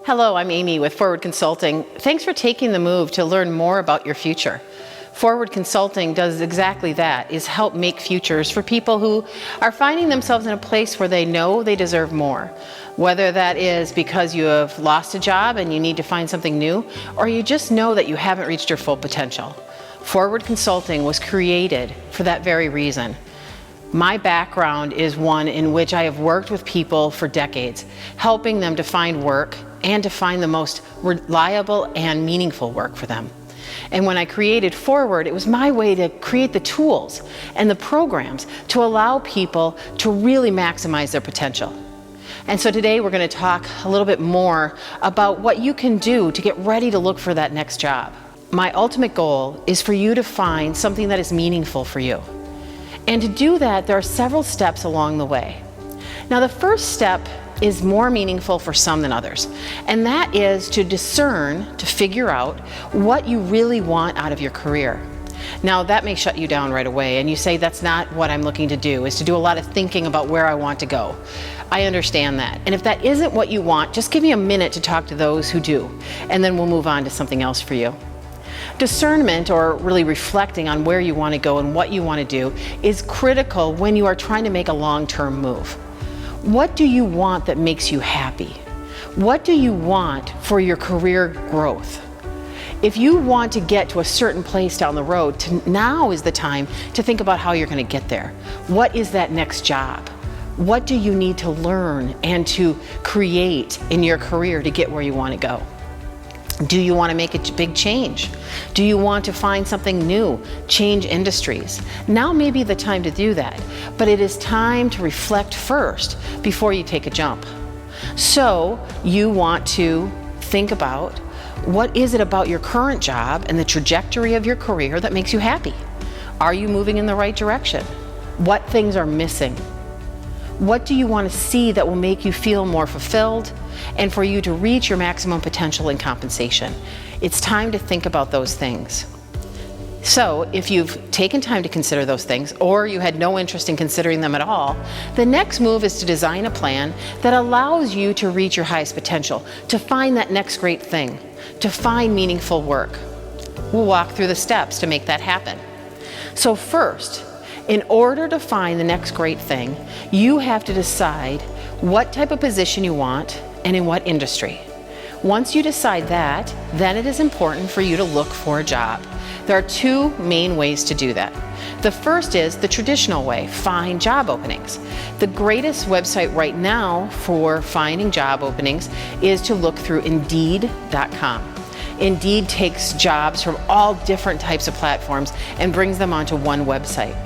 Hello, I'm Amy with Forward Consulting. Thanks for taking the move to learn more about your future. Forward Consulting does exactly that, is help make futures for people who are finding themselves in a place where they know they deserve more. Whether that is because you have lost a job and you need to find something new, or you just know that you haven't reached your full potential. Forward Consulting was created for that very reason. My background is one in which I have worked with people for decades, helping them to find work and to find the most reliable and meaningful work for them. And when I created Forward, it was my way to create the tools and the programs to allow people to really maximize their potential. And so today we're going to talk a little bit more about what you can do to get ready to look for that next job. My ultimate goal is for you to find something that is meaningful for you. And to do that, there are several steps along the way. Now, the first step is more meaningful for some than others, and that is to discern, to figure out what you really want out of your career. Now, that may shut you down right away, and you say, that's not what I'm looking to do, is to do a lot of thinking about where I want to go. I understand that. And if that isn't what you want, just give me a minute to talk to those who do, and then we'll move on to something else for you. Discernment, or really reflecting on where you want to go and what you want to do, is critical when you are trying to make a long-term move. What do you want that makes you happy? What do you want for your career growth? If you want to get to a certain place down the road, now is the time to think about how you're going to get there. What is that next job? What do you need to learn and to create in your career to get where you want to go? Do you want to make a big change? Do you want to find something new, change industries? Now may be the time to do that, but it is time to reflect first before you take a jump. So you want to think about, what is it about your current job and the trajectory of your career that makes you happy? Are you moving in the right direction? What things are missing? What do you want to see that will make you feel more fulfilled and for you to reach your maximum potential in compensation? It's time to think about those things. So if you've taken time to consider those things, or you had no interest in considering them at all, the next move is to design a plan that allows you to reach your highest potential, to find that next great thing, to find meaningful work. We'll walk through the steps to make that happen. So first, in order to find the next great thing, you have to decide what type of position you want and in what industry. Once you decide that, then it is important for you to look for a job. There are two main ways to do that. The first is the traditional way, find job openings. The greatest website right now for finding job openings is to look through Indeed.com. Indeed takes jobs from all different types of platforms and brings them onto one website.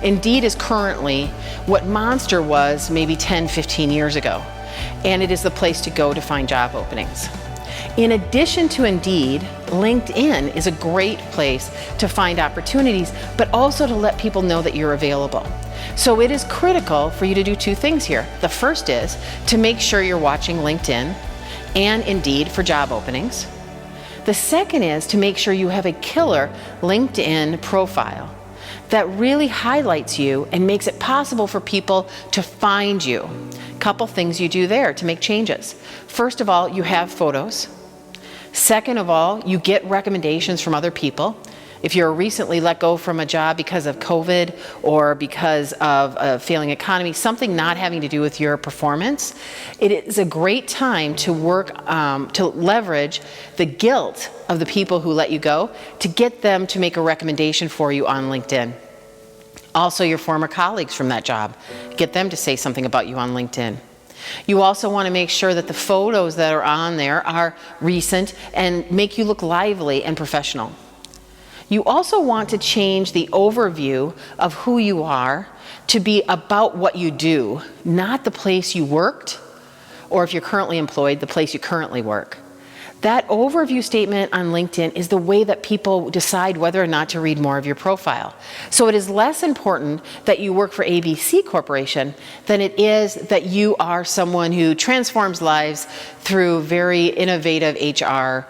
Indeed is currently what Monster was maybe 10, 15 years ago, and it is the place to go to find job openings. In addition to Indeed, LinkedIn is a great place to find opportunities, but also to let people know that you're available. So it is critical for you to do two things here. The first is to make sure you're watching LinkedIn and Indeed for job openings. The second is to make sure you have a killer LinkedIn profile that really highlights you and makes it possible for people to find you. Couple things you do there to make changes. First of all, you have photos. Second of all, you get recommendations from other people. If you're recently let go from a job because of COVID or because of a failing economy, something not having to do with your performance, it is a great time to work, to leverage the guilt of the people who let you go to get them to make a recommendation for you on LinkedIn. Also, your former colleagues from that job, get them to say something about you on LinkedIn. You also want to make sure that the photos that are on there are recent and make you look lively and professional. You also want to change the overview of who you are to be about what you do, not the place you worked, or if you're currently employed, the place you currently work. That overview statement on LinkedIn is the way that people decide whether or not to read more of your profile. So it is less important that you work for ABC Corporation than it is that you are someone who transforms lives through very innovative HR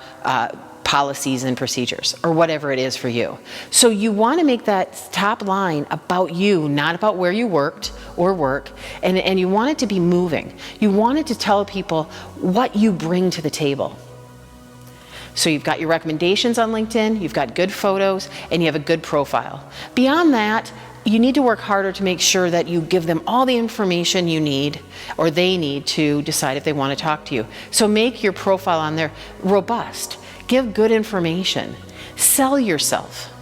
policies and procedures, or whatever it is for you. So you want to make that top line about you, not about where you worked or work, and you want it to be moving. You want it to tell people what you bring to the table. So you've got your recommendations on LinkedIn, you've got good photos, and you have a good profile. Beyond that, you need to work harder to make sure that you give them all the information you need or they need to decide if they want to talk to you. So make your profile on there robust. Give good information. Sell yourself.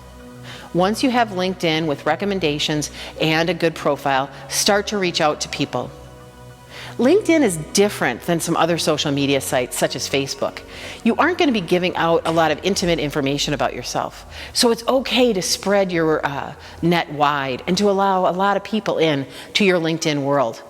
Once you have LinkedIn with recommendations and a good profile, start to reach out to people. LinkedIn is different than some other social media sites such as Facebook. You aren't going to be giving out a lot of intimate information about yourself. So it's okay to spread your net wide and to allow a lot of people in to your LinkedIn world,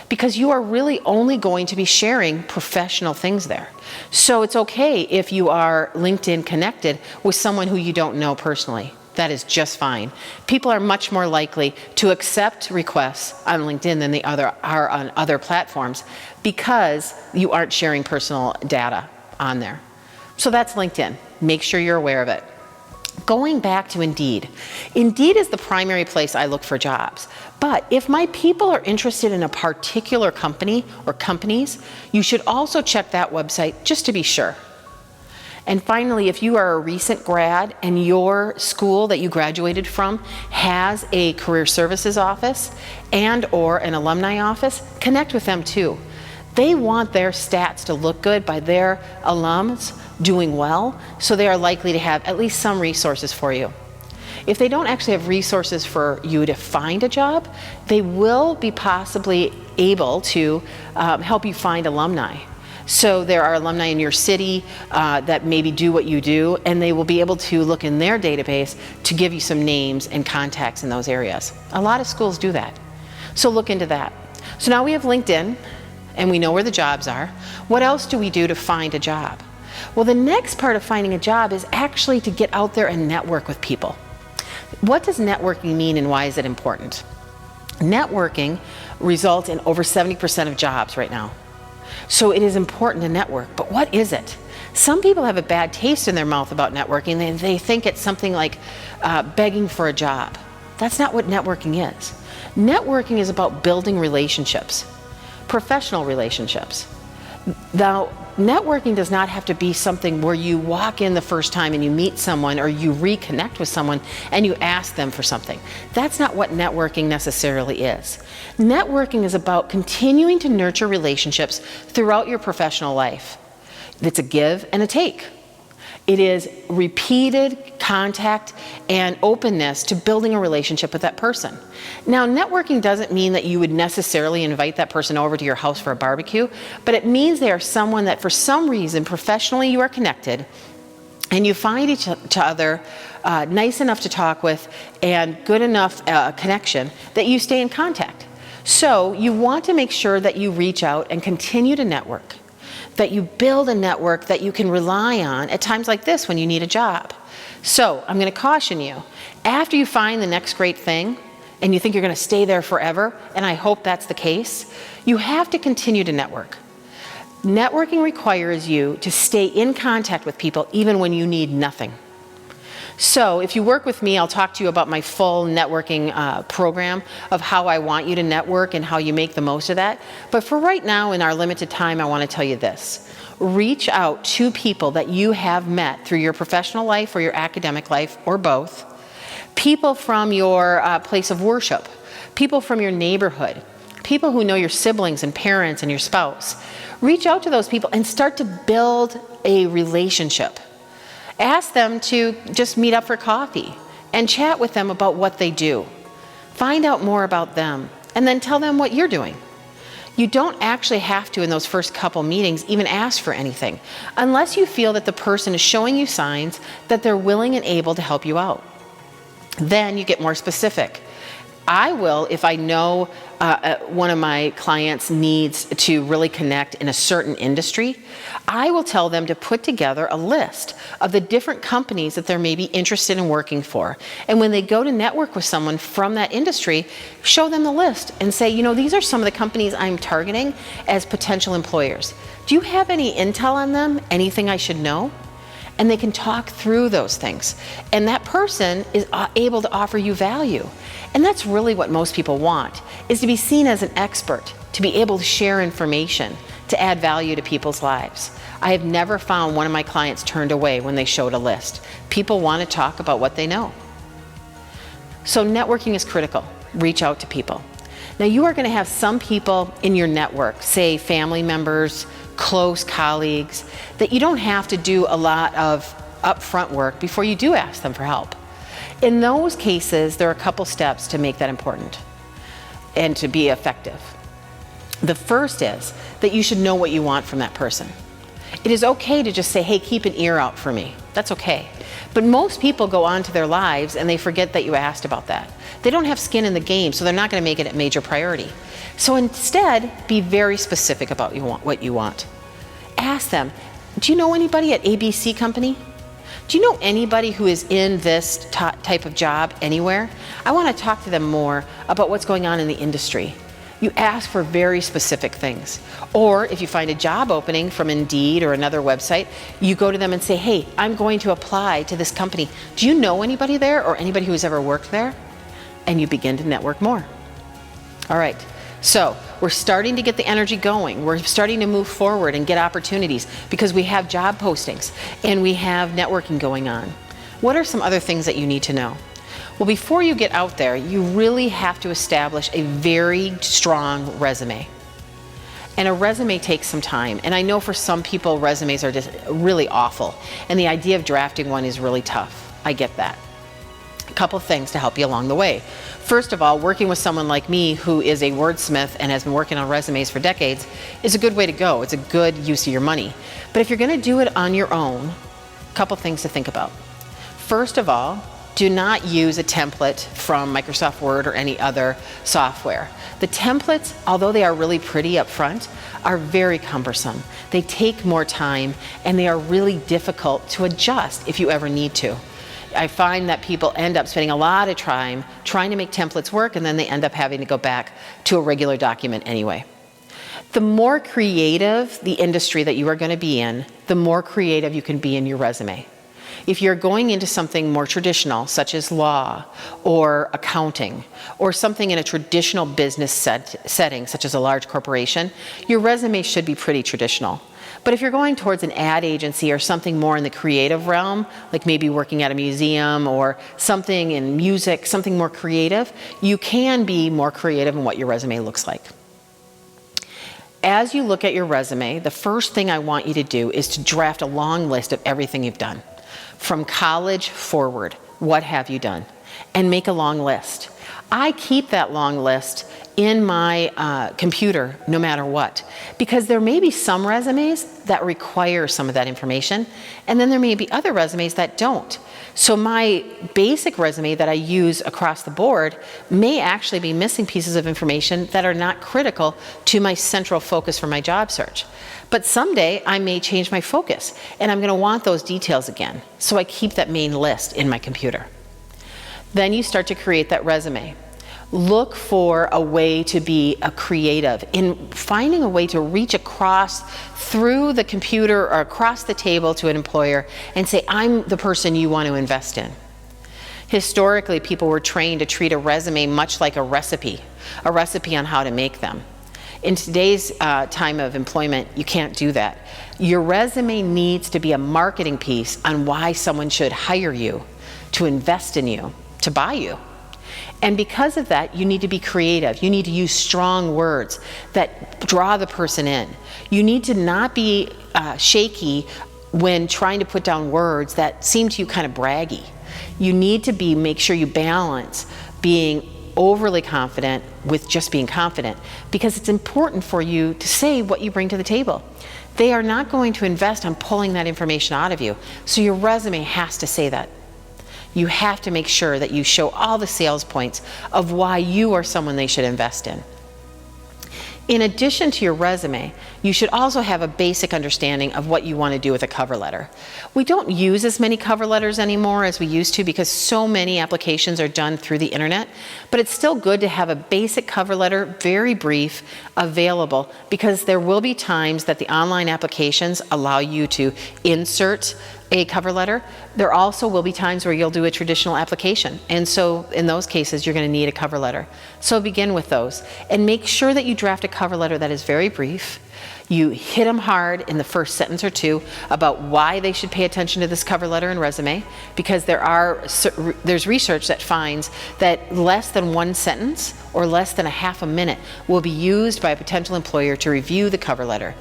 because you are really only going to be sharing professional things there. So it's okay if you are LinkedIn connected with someone who you don't know personally. That is just fine. People are much more likely to accept requests on LinkedIn than they are on other platforms, because you aren't sharing personal data on there. So that's LinkedIn. Make sure you're aware of it. Going back to Indeed. Indeed is the primary place I look for jobs. But if my people are interested in a particular company or companies, you should also check that website just to be sure. And finally, if you are a recent grad and your school that you graduated from has a career services office and/or an alumni office, connect with them too. They want their stats to look good by their alums doing well, so they are likely to have at least some resources for you. If they don't actually have resources for you to find a job, they will be possibly able to help you find alumni. So there are alumni in your city that maybe do what you do, and they will be able to look in their database to give you some names and contacts in those areas. A lot of schools do that. So look into that. So now we have LinkedIn, and we know where the jobs are. What else do we do to find a job? Well, the next part of finding a job is actually to get out there and network with people. What does networking mean, and why is it important? Networking results in over 70% of jobs right now. So it is important to network, but what is it? Some people have a bad taste in their mouth about networking. They think it's something like begging for a job. That's not what networking is. Networking is about building relationships, professional relationships. Now, networking does not have to be something where you walk in the first time and you meet someone or you reconnect with someone and you ask them for something. That's not what networking necessarily is. Networking is about continuing to nurture relationships throughout your professional life. It's a give and a take. It is repeated contact and openness to building a relationship with that person. Now, networking doesn't mean that you would necessarily invite that person over to your house for a barbecue, but it means they are someone that for some reason professionally you are connected and you find each other nice enough to talk with and good enough connection that you stay in contact. So you want to make sure that you reach out and continue to network, that you build a network that you can rely on at times like this when you need a job. So I'm going to caution you, after you find the next great thing and you think you're going to stay there forever, and I hope that's the case, you have to continue to network. Networking requires you to stay in contact with people even when you need nothing. So if you work with me, I'll talk to you about my full networking program of how I want you to network and how you make the most of that. But for right now, in our limited time, I want to tell you this. Reach out to people that you have met through your professional life or your academic life, or both. People from your place of worship. People from your neighborhood. People who know your siblings and parents and your spouse. Reach out to those people and start to build a relationship. Ask them to just meet up for coffee and chat with them about what they do. Find out more about them and then tell them what you're doing. You don't actually have to, in those first couple meetings, even ask for anything, unless you feel that the person is showing you signs that they're willing and able to help you out. Then you get more specific. I will, if I know one of my clients needs to really connect in a certain industry, I will tell them to put together a list of the different companies that they're maybe interested in working for. And when they go to network with someone from that industry, show them the list and say, you know, these are some of the companies I'm targeting as potential employers. Do you have any intel on them? Anything I should know? and they can talk through those things. And that person is able to offer you value. And that's really what most people want, is to be seen as an expert, to be able to share information, to add value to people's lives. I have never found one of my clients turned away when they showed a list. People want to talk about what they know. So networking is critical. Reach out to people. Now, you are going to have some people in your network, say family members, close colleagues, that you don't have to do a lot of upfront work before you do ask them for help. In those cases, there are a couple steps to make that important and to be effective. The first is that you should know what you want from that person. It is okay to just say, hey, keep an ear out for me. That's okay. But most people go on to their lives and they forget that you asked about that. They don't have skin in the game, so they're not going to make it a major priority. So instead, be very specific about what you want. Ask them, do you know anybody at ABC Company? Do you know anybody who is in this type of job anywhere? I want to talk to them more about what's going on in the industry. You ask for very specific things. Or if you find a job opening from Indeed or another website, you go to them and say, hey, I'm going to apply to this company. Do you know anybody there or anybody who has ever worked there? And you begin to network more. All right, so we're starting to get the energy going. We're starting to move forward and get opportunities because we have job postings and we have networking going on. What are some other things that you need to know? Well, before you get out there, you really have to establish a very strong resume. And a resume takes some time. And I know for some people, resumes are just really awful. And the idea of drafting one is really tough. I get that. A couple things to help you along the way. First of all, working with someone like me who is a wordsmith and has been working on resumes for decades is a good way to go. It's a good use of your money. But if you're going to do it on your own, a couple things to think about. First of all, do not use a template from Microsoft Word or any other software. The templates, although they are really pretty up front, are very cumbersome. They take more time and they are really difficult to adjust if you ever need to. I find that people end up spending a lot of time trying to make templates work, and then they end up having to go back to a regular document anyway. The more creative the industry that you are going to be in, the more creative you can be in your resume. If you're going into something more traditional, such as law or accounting, or something in a traditional business setting, such as a large corporation, your resume should be pretty traditional. But if you're going towards an ad agency or something more in the creative realm, like maybe working at a museum or something in music, something more creative, you can be more creative in what your resume looks like. As you look at your resume, the first thing I want you to do is to draft a long list of everything you've done. From college forward, what have you done? And make a long list. I keep that long list in my computer no matter what, because there may be some resumes that require some of that information, and then there may be other resumes that don't. So my basic resume that I use across the board may actually be missing pieces of information that are not critical to my central focus for my job search. But someday I may change my focus and I'm going to want those details again. So I keep that main list in my computer. Then you start to create that resume. Look for a way to be a creative in finding a way to reach across through the computer or across the table to an employer and say, I'm the person you want to invest in. Historically, people were trained to treat a resume much like a recipe on how to make them. In today's time of employment, you can't do that. Your resume needs to be a marketing piece on why someone should hire you, to invest in you, to buy you. And because of that, you need to be creative. You need to use strong words that draw the person in. You need to not be shaky when trying to put down words that seem to you kind of braggy. You need to make sure you balance being overly confident with just being confident, because it's important for you to say what you bring to the table. They are not going to invest on pulling that information out of you, so your resume has to say that. You have to make sure that you show all the sales points of why you are someone they should invest in. In addition to your resume, you should also have a basic understanding of what you want to do with a cover letter. We don't use as many cover letters anymore as we used to because so many applications are done through the internet, but it's still good to have a basic cover letter, very brief, available, because there will be times that the online applications allow you to insert a cover letter, there also will be times where you'll do a traditional application. And so in those cases, you're going to need a cover letter. So begin with those. And make sure that you draft a cover letter that is very brief. You hit them hard in the first sentence or two about why they should pay attention to this cover letter and resume, because there's research that finds that less than one sentence or less than a half a minute will be used by a potential employer to review the cover letter.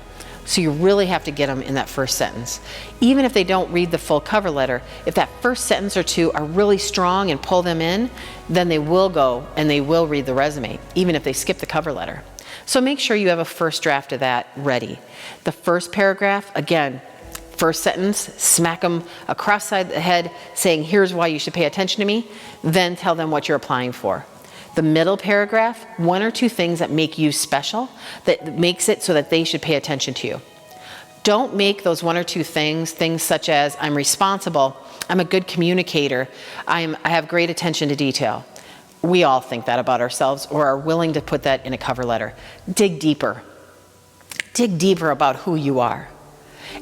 So you really have to get them in that first sentence. Even if they don't read the full cover letter, if that first sentence or two are really strong and pull them in, then they will go and they will read the resume, even if they skip the cover letter. So make sure you have a first draft of that ready. The first paragraph, again, first sentence, smack them across the head saying, here's why you should pay attention to me, then tell them what you're applying for. The middle paragraph, one or two things that make you special, that makes it so that they should pay attention to you. Don't make those one or two things such as, I'm responsible, I'm a good communicator, I have great attention to detail. We all think that about ourselves or are willing to put that in a cover letter. Dig deeper. Dig deeper about who you are.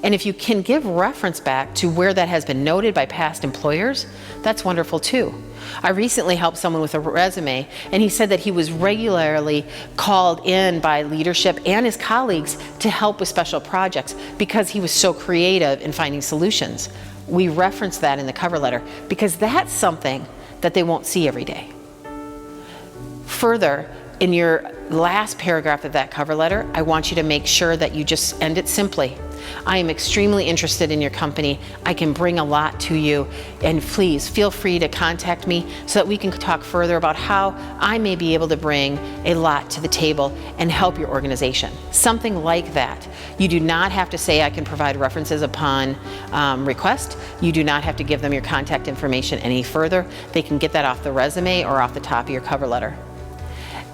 And if you can give reference back to where that has been noted by past employers, that's wonderful too. I recently helped someone with a resume, and he said that he was regularly called in by leadership and his colleagues to help with special projects because he was so creative in finding solutions. We reference that in the cover letter because that's something that they won't see every day. Further, in your last paragraph of that cover letter, I want you to make sure that you just end it simply. I am extremely interested in your company. I can bring a lot to you, and please feel free to contact me so that we can talk further about how I may be able to bring a lot to the table and help your organization. Something like that. You do not have to say I can provide references upon request. You do not have to give them your contact information any further. They can get that off the resume or off the top of your cover letter.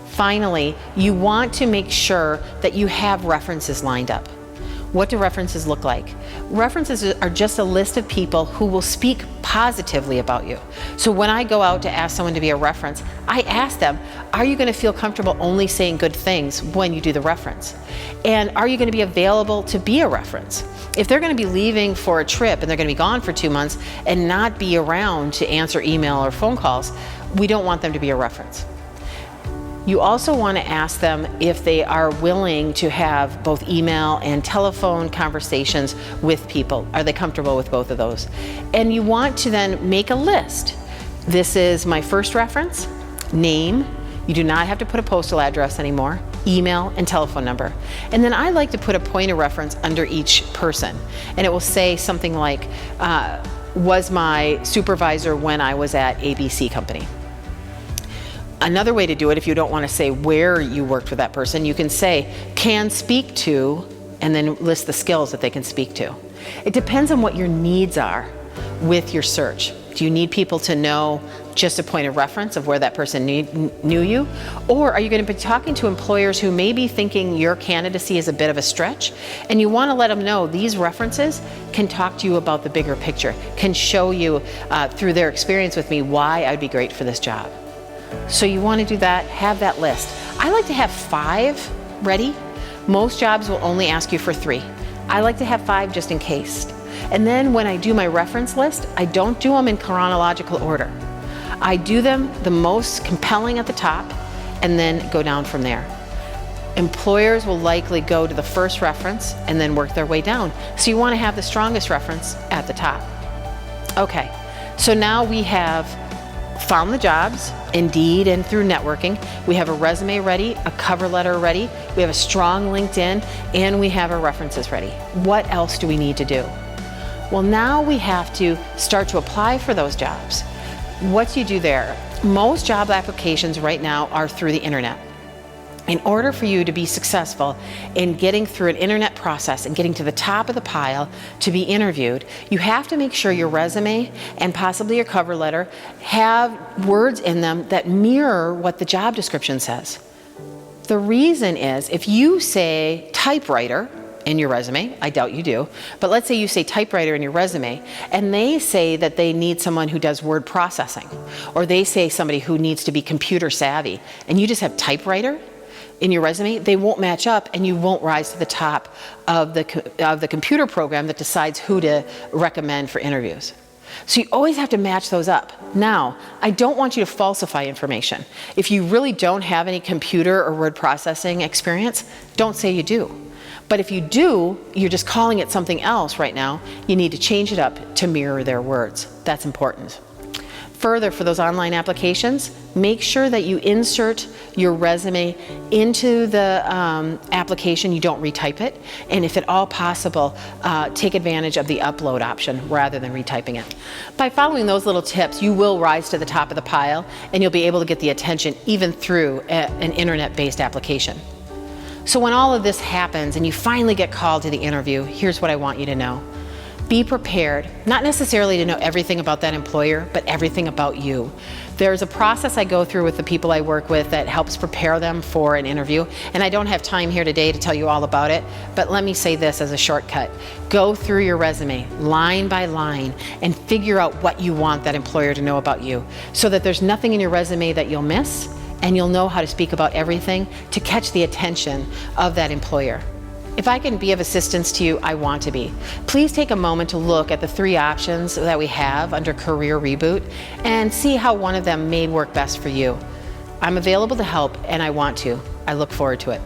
Finally, you want to make sure that you have references lined up. What do references look like? References are just a list of people who will speak positively about you. So when I go out to ask someone to be a reference, I ask them, are you going to feel comfortable only saying good things when you do the reference? And are you going to be available to be a reference? If they're going to be leaving for a trip and they're going to be gone for 2 months and not be around to answer email or phone calls, we don't want them to be a reference. You also want to ask them if they are willing to have both email and telephone conversations with people. Are they comfortable with both of those? And you want to then make a list. This is my first reference, name. You do not have to put a postal address anymore, email and telephone number. And then I like to put a point of reference under each person. And it will say something like, was my supervisor when I was at ABC company. Another way to do it, if you don't want to say where you worked with that person, you can say, can speak to, and then list the skills that they can speak to. It depends on what your needs are with your search. Do you need people to know just a point of reference of where that person knew you? Or are you going to be talking to employers who may be thinking your candidacy is a bit of a stretch, and you want to let them know these references can talk to you about the bigger picture, can show you through their experience with me why I'd be great for this job. So you want to do that, have that list. I like to have 5 ready. Most jobs will only ask you for 3. I like to have 5 just in case. And then when I do my reference list, I don't do them in chronological order. I do them the most compelling at the top and then go down from there. Employers will likely go to the first reference and then work their way down. So you want to have the strongest reference at the top. Okay, so now we have found the jobs, Indeed and through networking. We have a resume ready, a cover letter ready, we have a strong LinkedIn, and we have our references ready. What else do we need to do? Well, now we have to start to apply for those jobs. What do you do there? Most job applications right now are through the internet. In order for you to be successful in getting through an internet process and getting to the top of the pile to be interviewed, you have to make sure your resume and possibly your cover letter have words in them that mirror what the job description says. The reason is if you say typewriter in your resume, I doubt you do, but let's say you say typewriter in your resume and they say that they need someone who does word processing, or they say somebody who needs to be computer savvy, and you just have typewriter, in your resume, they won't match up and you won't rise to the top of the computer program that decides who to recommend for interviews. So you always have to match those up. Now, I don't want you to falsify information. If you really don't have any computer or word processing experience, don't say you do. But if you do, you're just calling it something else right now, you need to change it up to mirror their words. That's important. Further, for those online applications, make sure that you insert your resume into the application. You don't retype it. And if at all possible, take advantage of the upload option rather than retyping it. By following those little tips, you will rise to the top of the pile and you'll be able to get the attention even through an internet-based application. So when all of this happens and you finally get called to the interview, here's what I want you to know. Be prepared, not necessarily to know everything about that employer, but everything about you. There's a process I go through with the people I work with that helps prepare them for an interview, and I don't have time here today to tell you all about it, but let me say this as a shortcut. Go through your resume, line by line, and figure out what you want that employer to know about you, so that there's nothing in your resume that you'll miss, and you'll know how to speak about everything to catch the attention of that employer. If I can be of assistance to you, I want to be. Please take a moment to look at the 3 options that we have under Career Reboot and see how one of them may work best for you. I'm available to help and I want to. I look forward to it.